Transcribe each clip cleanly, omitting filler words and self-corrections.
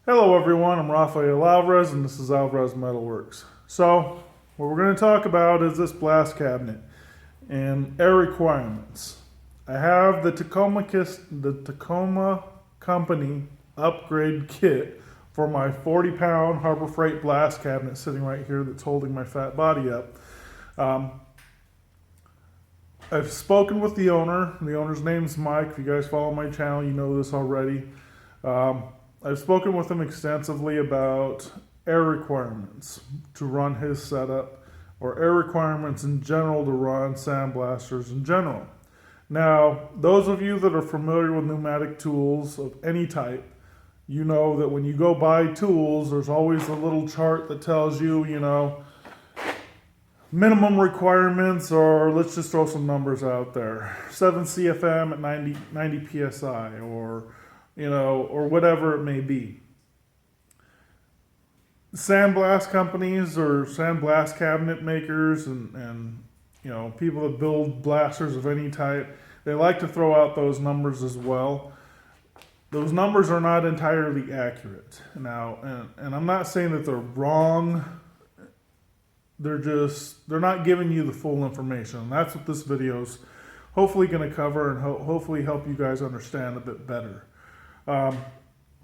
Hello everyone, I'm Rafael Alvarez and this is Alvarez Metalworks. So, what we're going to talk about is this blast cabinet and air requirements. I have the Tacoma Company upgrade kit for my 40-pound Harbor Freight blast cabinet sitting right here that's holding my fat body up. Um, I've spoken with the owner. The owner's name's Mike. If you guys follow my channel, you know this already. Um, I've spoken with him extensively about air requirements to run his setup, or air requirements in general to run sandblasters in general. Now, those of you that are familiar with pneumatic tools of any type, you know that when you go buy tools, there's always a little chart that tells you, minimum requirements, or let's just throw some numbers out there. 7 CFM at 90 PSI, or whatever it may be. Sandblast companies or sandblast cabinet makers and people that build blasters of any type, they like to throw out those numbers as well. Those numbers are not entirely accurate. Now, and I'm not saying that they're wrong. They're not giving you the full information. And that's what this video's hopefully going to cover and hopefully help you guys understand a bit better.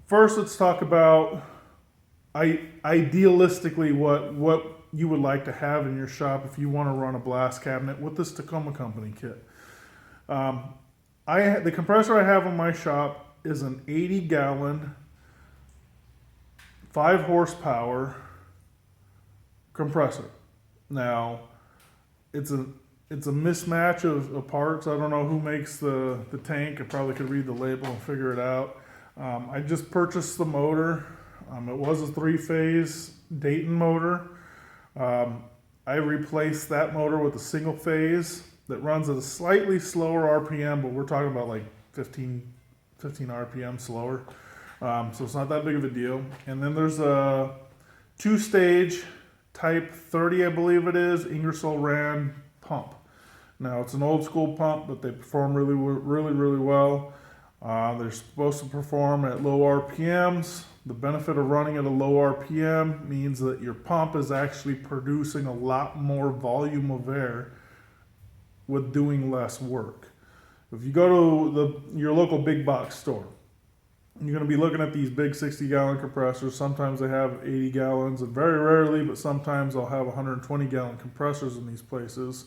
First, let's talk about idealistically what you would like to have in your shop if you want to run a blast cabinet with this Tacoma Company kit. The compressor I have in my shop is an 80-gallon, 5 horsepower compressor. Now, it's a mismatch of parts. I don't know who makes the tank. I probably could read the label and figure it out. I just purchased the motor. It was a 3-phase Dayton motor. I replaced that motor with a single phase that runs at a slightly slower RPM, but we're talking about like 15 RPM slower. So it's not that big of a deal. And then there's a 2-stage Type 30, I believe it is, Ingersoll Rand pump. Now, it's an old school pump, but they perform really well. They're supposed to perform at low RPMs. The benefit of running at a low RPM means that your pump is actually producing a lot more volume of air with doing less work. If you go to your local big box store, you're going to be looking at these big 60-gallon compressors. Sometimes they have 80 gallons, and very rarely, but sometimes they'll have 120-gallon compressors in these places.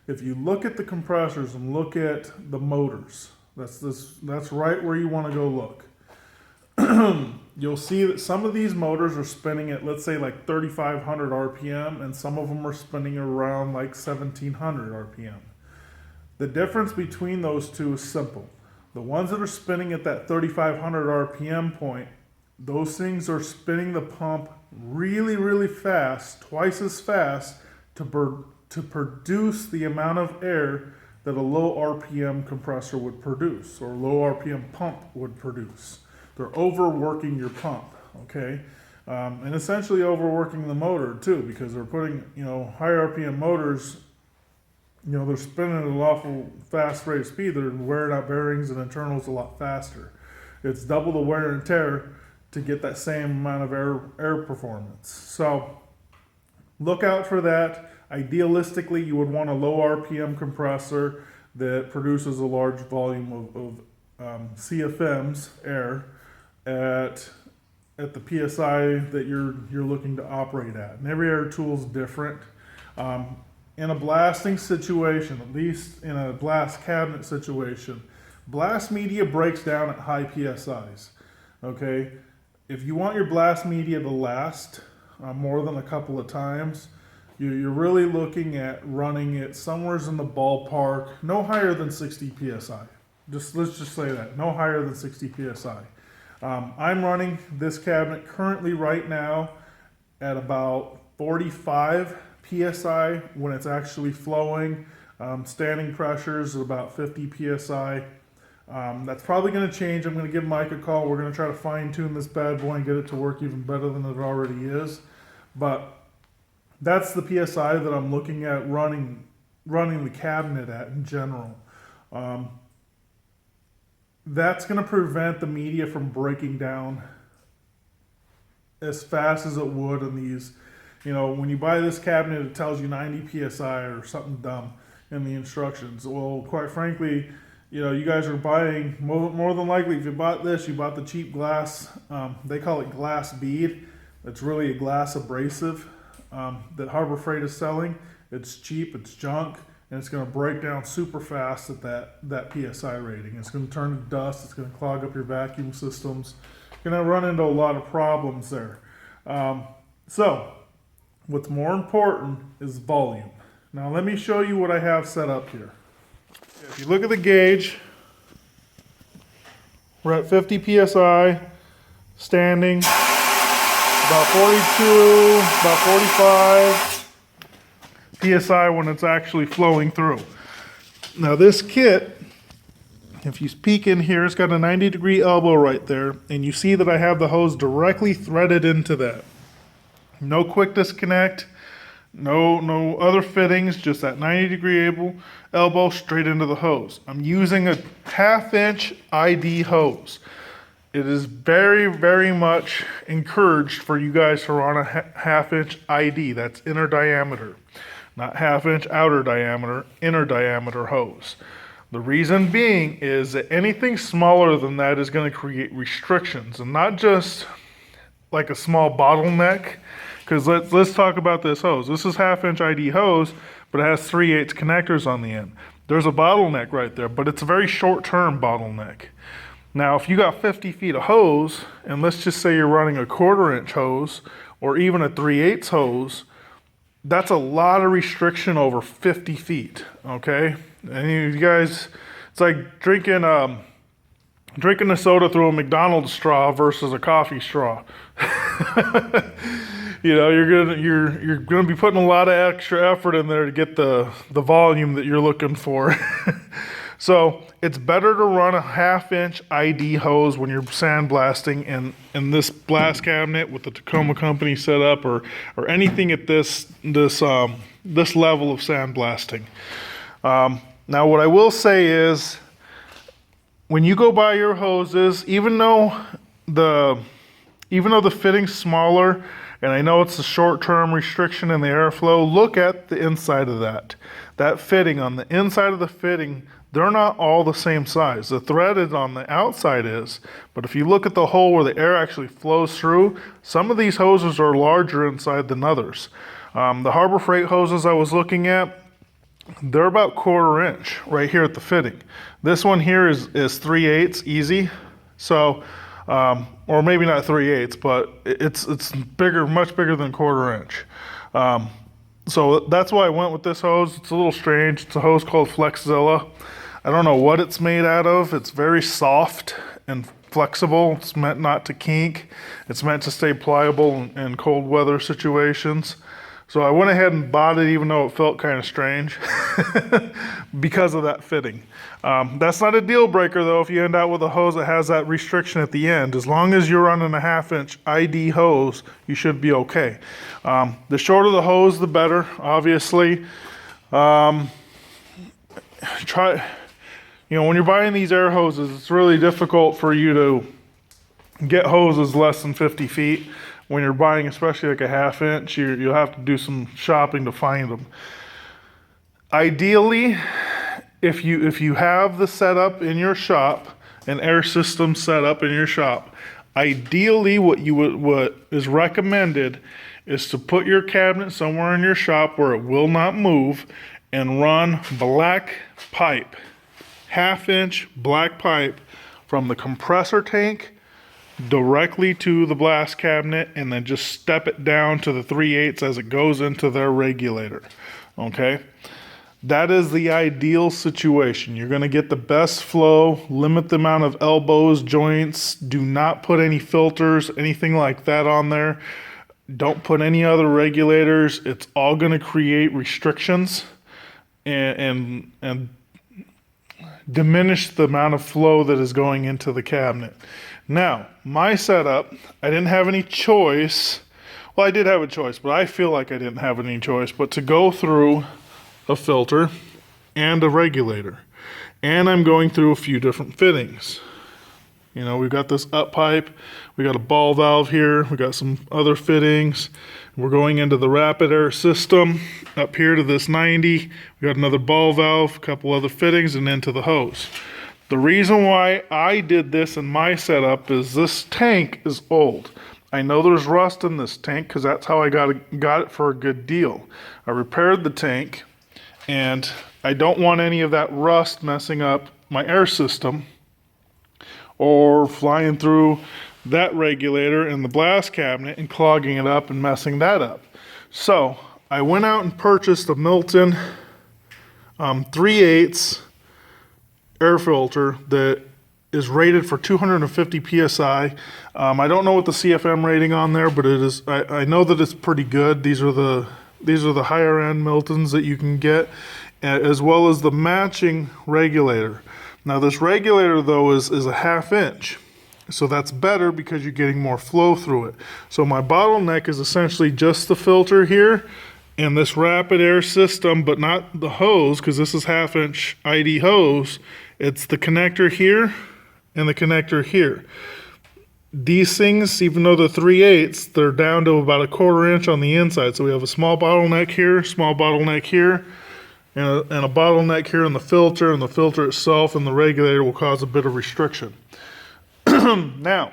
If you look at the compressors and look at the motors, that's right where you want to go look. You'll see that some of these motors are spinning at, let's say, like 3,500 RPM, and some of them are spinning around like 1,700 RPM. The difference between those two is simple. The ones that are spinning at that 3,500 RPM point, those things are spinning the pump really fast, twice as fast, to produce the amount of air that a low RPM compressor would produce, or low RPM pump would produce. They're overworking your pump, okay? And essentially overworking the motor too, because they're putting, high RPM motors, they're spinning at an awful fast rate of speed. They're wearing out bearings and internals a lot faster. It's double the wear and tear to get that same amount of air performance. So look out for that. Idealistically, you would want a low RPM compressor that produces a large volume of CFMs, air, at the PSI that you're looking to operate at. And every air tool is different. In a blasting situation, at least in a blast cabinet situation, blast media breaks down at high PSIs. Okay, if you want your blast media to last more than a couple of times, you're really looking at running it somewhere in the ballpark, no higher than 60 PSI. Let's just say that, no higher than 60 PSI. I'm running this cabinet currently right now at about 45 PSI when it's actually flowing. Standing pressures at about 50 PSI. That's probably going to change. I'm going to give Mike a call. We're going to try to fine tune this bad boy and get it to work even better than it already is. But that's the PSI that I'm looking at running the cabinet at in general. That's going to prevent the media from breaking down as fast as it would on these. You know, when you buy this cabinet, it tells you 90 psi or something dumb in the instructions. Well, quite frankly, you know, you guys are buying, more than likely, if you bought this, you bought the cheap glass. They call it glass bead. It's really a glass abrasive that Harbor Freight is selling. It's cheap, it's junk, and it's going to break down super fast at that PSI rating. It's going to turn to dust. It's going to clog up your vacuum systems. You're going to run into a lot of problems there. So, what's more important is volume. Now let me show you what I have set up here. If you look at the gauge, we're at 50 psi, standing, about 42, about 45 psi when it's actually flowing through. Now this kit, if you peek in here, it's got a 90-degree elbow right there, and you see that I have the hose directly threaded into that. No quick disconnect, no other fittings, just that 90-degree elbow straight into the hose. I'm using a 1/2-inch ID hose. It is very, very much encouraged for you guys to run a 1/2-inch ID. That's inner diameter, not 1/2-inch outer diameter, inner diameter hose. The reason being is that anything smaller than that is going to create restrictions, and not just like a small bottleneck. Because let's talk about this hose. This is 1/2-inch ID hose, but it has 3/8 connectors on the end. There's a bottleneck right there, but it's a very short-term bottleneck. Now, if you got 50 feet of hose, and let's just say you're running a 1/4-inch hose, or even a 3/8 hose, that's a lot of restriction over 50 feet, okay? And you guys, it's like drinking a soda through a McDonald's straw versus a coffee straw. You know, you're gonna be putting a lot of extra effort in there to get the volume that you're looking for. So it's better to run a 1/2-inch ID hose when you're sandblasting in this blast cabinet with the Tacoma company set up, or anything at this level of sandblasting. Now what I will say is, when you go buy your hoses, even though the fitting's smaller, and I know it's a short-term restriction in the airflow, look at the inside of that fitting. On the inside of the fitting, they're not all the same size. The threaded on the outside is, but if you look at the hole where the air actually flows through, some of these hoses are larger inside than others. The Harbor Freight hoses I was looking at, they're about 1/4-inch right here at the fitting. This one here is 3/8 easy. So, or maybe not 3/8, but it's bigger, much bigger than 1/4-inch. So that's why I went with this hose. It's a little strange. It's a hose called Flexzilla. I don't know what it's made out of. It's very soft and flexible. It's meant not to kink. It's meant to stay pliable in cold weather situations. So I went ahead and bought it, even though it felt kind of strange because of that fitting. That's not a deal breaker though if you end out with a hose that has that restriction at the end. As long as you're running a 1/2-inch ID hose, you should be okay. The shorter the hose, the better, obviously. When you're buying these air hoses, it's really difficult for you to get hoses less than 50 feet. When you're buying, especially like a 1/2-inch, you'll have to do some shopping to find them. Ideally, if you have the setup in your shop, an air system set up in your shop, ideally what is recommended is to put your cabinet somewhere in your shop where it will not move, and run black pipe, 1/2-inch black pipe from the compressor tank directly to the blast cabinet, and then just step it down to the 3/8 as it goes into their regulator. Okay, that is the ideal situation. You're going to get the best flow. Limit the amount of elbows, joints. Do not put any filters, anything like that on there. Don't put any other regulators. It's all going to create restrictions and diminish the amount of flow that is going into the cabinet. Now, my setup, I didn't have any choice. Well, I did have a choice, but I feel like I didn't have any choice but to go through a filter and a regulator. And I'm going through a few different fittings. You know, we've got this up pipe, we got a ball valve here, we got some other fittings. We're going into the rapid air system up here to this 90. We got another ball valve, a couple other fittings, and into the hose. The reason why I did this in my setup is this tank is old. I know there's rust in this tank because that's how I got it for a good deal. I repaired the tank, and I don't want any of that rust messing up my air system or flying through that regulator in the blast cabinet and clogging it up and messing that up. So I went out and purchased a Milton 3/8 air filter that is rated for 250 psi. I don't know what the CFM rating on there, but it is. I know that it's pretty good. These are the higher end Miltons that you can get, as well as the matching regulator. Now this regulator though is a 1/2 inch. So that's better because you're getting more flow through it. So my bottleneck is essentially just the filter here and this rapid air system, but not the hose, because this is 1/2 inch ID hose. It's the connector here and the connector here. These things, even though they're 3/8, they're down to about 1/4 inch on the inside. So we have a small bottleneck here, and a bottleneck here in the filter, and the filter itself and the regulator will cause a bit of restriction. Now,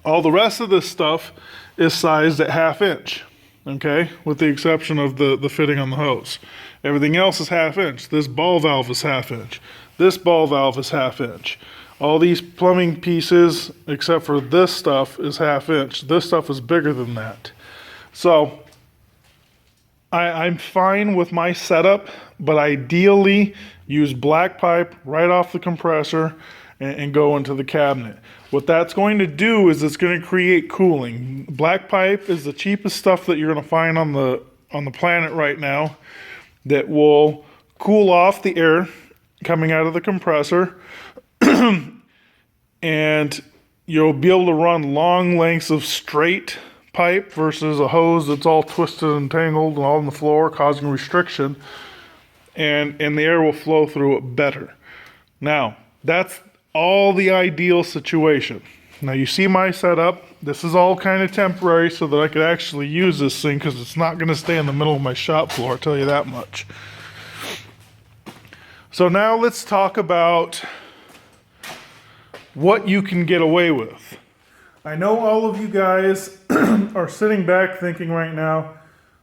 all the rest of this stuff is sized at 1/2 inch, okay, with the exception of the fitting on the hose. Everything else is 1/2 inch. This ball valve is 1/2 inch. This ball valve is 1/2 inch. All these plumbing pieces, except for this stuff, is 1/2 inch. This stuff is bigger than that. So I'm fine with my setup, but ideally use black pipe right off the compressor and go into the cabinet. What that's going to do is it's going to create cooling. Black pipe is the cheapest stuff that you're going to find on the planet right now that will cool off the air coming out of the compressor, and you'll be able to run long lengths of straight pipe versus a hose that's all twisted and tangled and all on the floor, causing restriction, and the air will flow through it better. Now, that's all the ideal situation. Now you see my setup. This is all kind of temporary so that I could actually use this thing, because it's not going to stay in the middle of my shop floor, I'll tell you that much. So now let's talk about what you can get away with. I know all of you guys are sitting back thinking right now,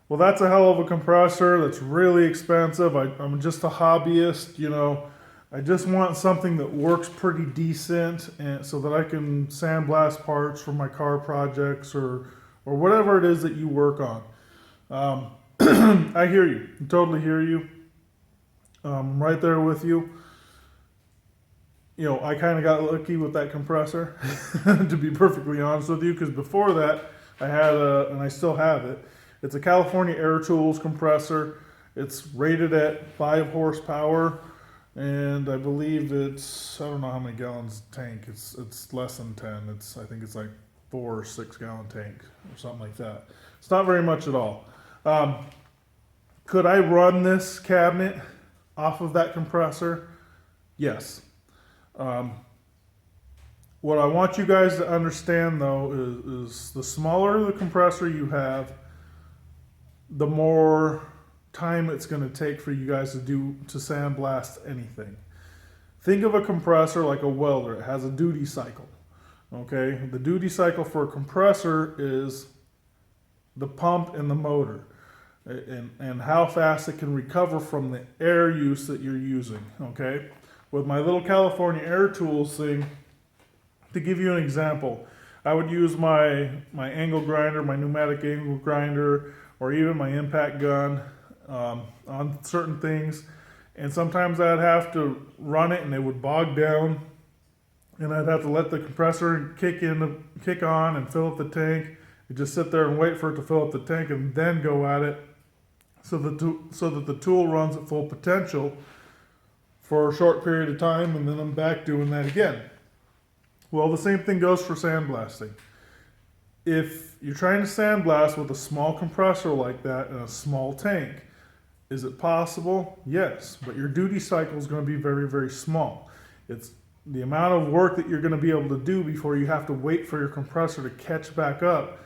well, that's a hell of a compressor. That's really expensive. I'm just a hobbyist, you know. I just want something that works pretty decent, and so that I can sandblast parts for my car projects or whatever it is that you work on. I hear you. I totally hear you. I'm right there with you. You know, I kind of got lucky with that compressor, to be perfectly honest with you, because before that, I had and I still have it. It's a California Air Tools compressor. It's rated at 5 horsepower, and I believe it's, I don't know how many gallons tank. It's less than 10. I think it's like 4 or 6 gallon tank or something like that. It's not very much at all. Could I run this cabinet off of that compressor? Yes. What I want you guys to understand though is the smaller the compressor you have, the more time it's going to take for you guys to sandblast anything. Think of a compressor like a welder. It has a duty cycle. Okay, the duty cycle for a compressor is the pump and the motor, and how fast it can recover from the air use that you're using. Okay, with my little California Air Tools thing, to give you an example, I would use my angle grinder, my pneumatic angle grinder, or even my impact gun on certain things, and sometimes I'd have to run it and it would bog down, and I'd have to let the compressor kick on and fill up the tank. You just sit there and wait for it to fill up the tank and then go at it, so that the tool runs at full potential for a short period of time, and then I'm back doing that again. Well, the same thing goes for sandblasting. If you're trying to sandblast with a small compressor like that in a small tank, is it possible? Yes, but your duty cycle is going to be very, very small. It's the amount of work that you're going to be able to do before you have to wait for your compressor to catch back up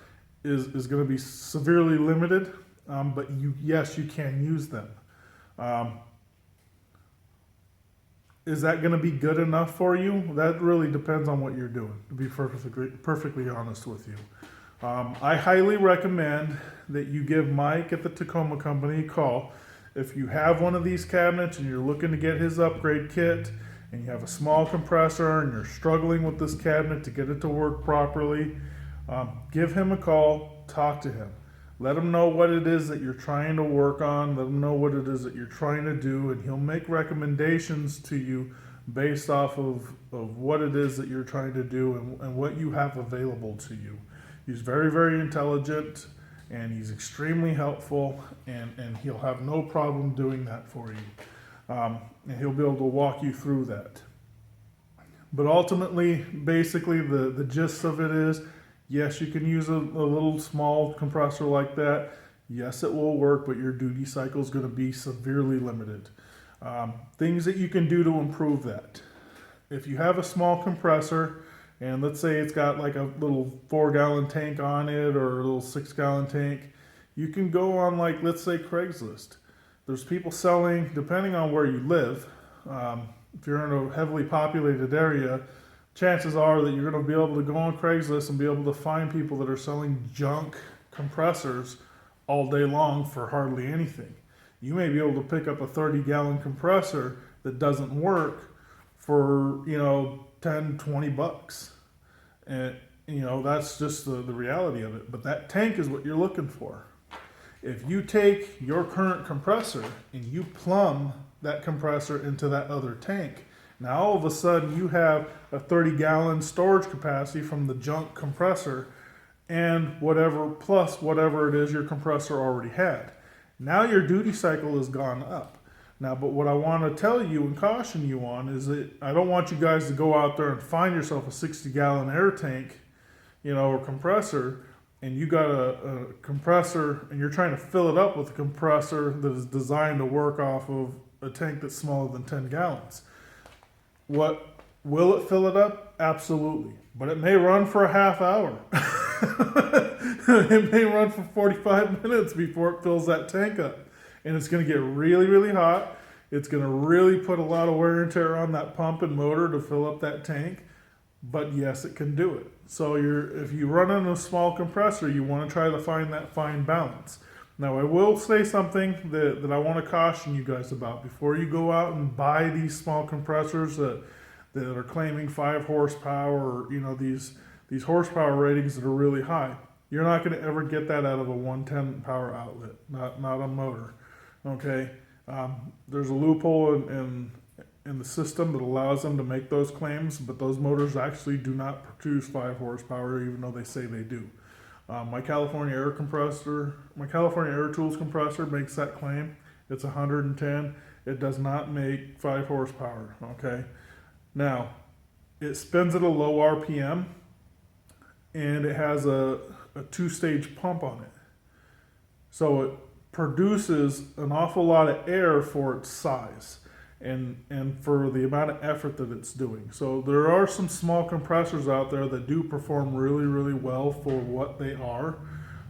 is going to be severely limited. But yes, you can use them. Is that going to be good enough for you? That really depends on what you're doing, to be perfectly honest with you. I highly recommend that you give Mike at the Tacoma Company a call. If you have one of these cabinets and you're looking to get his upgrade kit, and you have a small compressor and you're struggling with this cabinet to get it to work properly, give him a call, talk to him. Let him know what it is that you're trying to work on. Let him know what it is that you're trying to do, and he'll make recommendations to you based off of what it is that you're trying to do and what you have available to you. He's very, very intelligent, and he's extremely helpful, and he'll have no problem doing that for you. And he'll be able to walk you through that. But ultimately, basically, the gist of it is, yes, you can use a little small compressor like that. Yes, it will work, but your duty cycle is going to be severely limited. Things that you can do to improve that. If you have a small compressor, and let's say it's got like a little 4-gallon tank on it or a little 6-gallon tank, you can go on, like, let's say Craigslist. There's people selling, depending on where you live. If you're in a heavily populated area, chances are that you're going to be able to go on Craigslist and be able to find people that are selling junk compressors all day long for hardly anything. You may be able to pick up a 30-gallon compressor that doesn't work for, 10, 20 bucks. And, that's just the reality of it. But that tank is what you're looking for. If you take your current compressor and you plumb that compressor into that other tank, now all of a sudden you have a 30-gallon storage capacity from the junk compressor and plus whatever it is your compressor already had. Now your duty cycle has gone up. Now, but what I want to tell you and caution you on is that I don't want you guys to go out there and find yourself a 60-gallon air tank, or compressor, and you got a compressor and you're trying to fill it up with a compressor that is designed to work off of a tank that's smaller than 10 gallons. Will it fill it up? Absolutely. But it may run for a half hour. It may run for 45 minutes before it fills that tank up. And it's going to get really, really hot. It's going to really put a lot of wear and tear on that pump and motor to fill up that tank. But yes, it can do it. So if you run on a small compressor, you want to try to find that fine balance. Now, I will say something that I want to caution you guys about. Before you go out and buy these small compressors that are claiming 5 horsepower or, these horsepower ratings that are really high, you're not going to ever get that out of a 110 power outlet, not a motor. Okay? There's a loophole in the system that allows them to make those claims, but those motors actually do not produce 5 horsepower, even though they say they do. My California Air Tools compressor makes that claim. It's 110. It does not make 5 horsepower. Okay. Now, it spins at a low RPM, and it has a 2-stage pump on it. So it produces an awful lot of air for its size and for the amount of effort that it's doing. So there are some small compressors out there that do perform really, really well for what they are.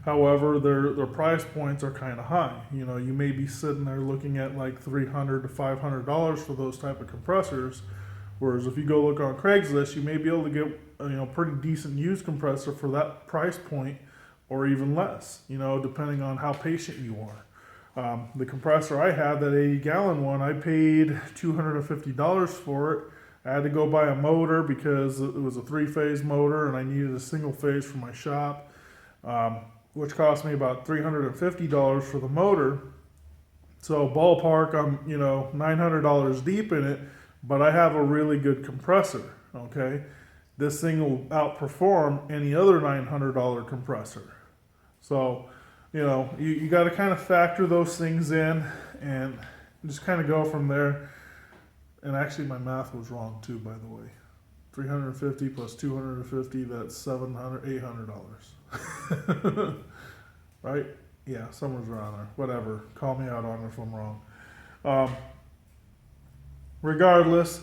However, their price points are kind of high. You may be sitting there looking at like $300 to $500 for those type of compressors. Whereas if you go look on Craigslist, you may be able to get pretty decent used compressor for that price point, or even less. Depending on how patient you are. The compressor I had, that 80-gallon one, I paid $250 for it. I had to go buy a motor because it was a 3-phase motor and I needed a single phase for my shop, which cost me about $350 for the motor. So ballpark, I'm $900 deep in it, but I have a really good compressor. Okay, this thing will outperform any other $900 compressor. So you got to kind of factor those things in and just kind of go from there. And actually, my math was wrong too, by the way. 350 plus 250, that's $700, $800. Right? Yeah, somewhere's around there. Whatever. Call me out on it if I'm wrong. Regardless,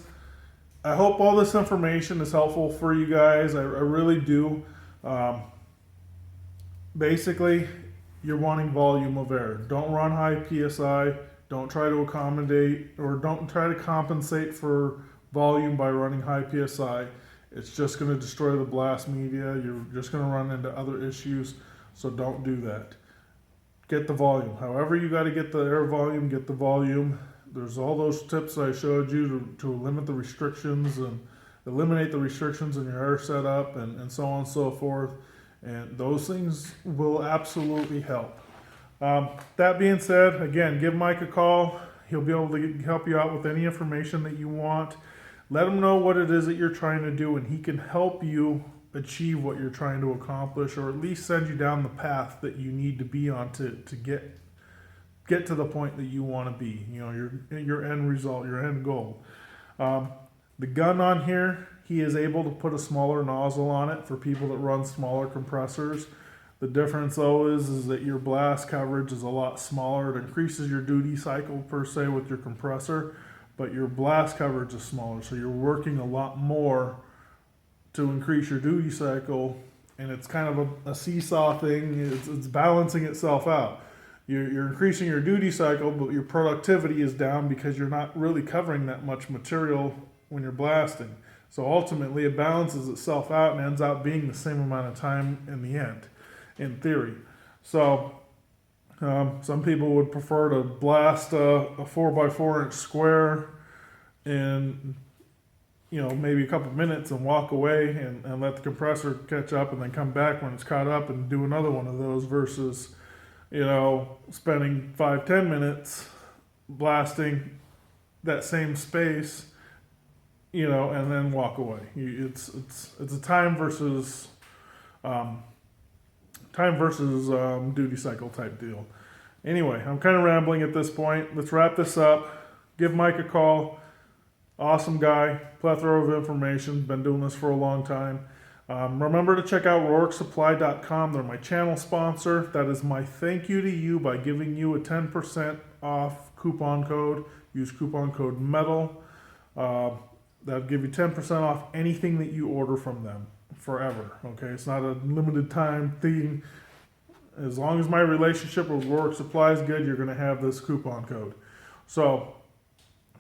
I hope all this information is helpful for you guys. I really do. Basically, you're wanting volume of air. Don't run high PSI. Don't try to accommodate or don't try to compensate for volume by running high PSI. It's just going to destroy the blast media. You're just going to run into other issues. So don't do that. Get the volume. However you got to get the air volume, get the volume. There's all those tips I showed you to limit the restrictions and eliminate the restrictions in your air setup and so on and so forth. And those things will absolutely help. That being said, again, give Mike a call. He'll be able to help you out with any information that you want. Let him know what it is that you're trying to do, and he can help you achieve what you're trying to accomplish, or at least send you down the path that you need to be on to get to the point that you want to be. You know, your end result, your end goal. The gun on here, he is able to put a smaller nozzle on it for people that run smaller compressors. The difference though is that your blast coverage is a lot smaller. It increases your duty cycle per se with your compressor, but your blast coverage is smaller. So you're working a lot more to increase your duty cycle, and it's kind of a seesaw thing. It's balancing itself out. You're increasing your duty cycle, but your productivity is down because you're not really covering that much material when you're blasting. So ultimately it balances itself out and ends up being the same amount of time in the end, in theory. So some people would prefer to blast a 4x4 inch square in, you know, maybe a couple minutes and walk away and let the compressor catch up and then come back when it's caught up and do another one of those versus, you know, spending 5-10 minutes blasting that same space, you know, and then walk away. It's a time versus duty cycle type deal. Anyway, I'm kind of rambling at this point. Let's wrap this up. Give Mike a call. Awesome guy, plethora of information. Been doing this for a long time. Remember to check out RourkeSupply.com. They're my channel sponsor. That is my thank you to you by giving you a 10% off coupon code. Use coupon code METAL. That'll give you 10% off anything that you order from them forever. Okay, it's not a limited time thing. As long as my relationship with Rourke Supply is good, you're going to have this coupon code. So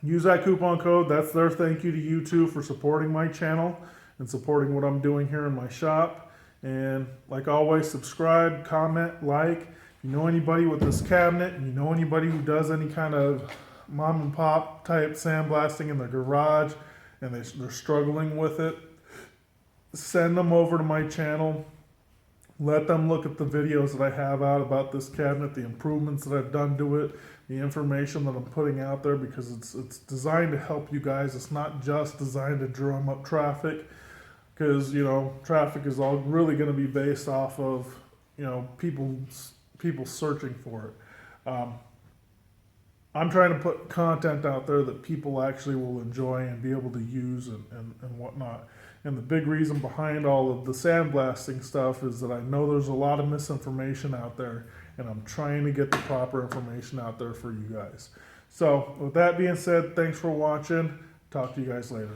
use that coupon code. That's their thank you to you too for supporting my channel and supporting what I'm doing here in my shop. And like always, subscribe, comment, like. If you know anybody with this cabinet, and you know anybody who does any kind of mom and pop type sandblasting in their garage and they're struggling with it, send them over to my channel. Let them look at the videos that I have out about this cabinet, the improvements that I've done to it, the information that I'm putting out there, because it's designed to help you guys. It's not just designed to drum up traffic, because, you know, traffic is all really going to be based off of, you know, people searching for it. I'm trying to put content out there that people actually will enjoy and be able to use and whatnot. And the big reason behind all of the sandblasting stuff is that I know there's a lot of misinformation out there, and I'm trying to get the proper information out there for you guys. So with that being said, thanks for watching. Talk to you guys later.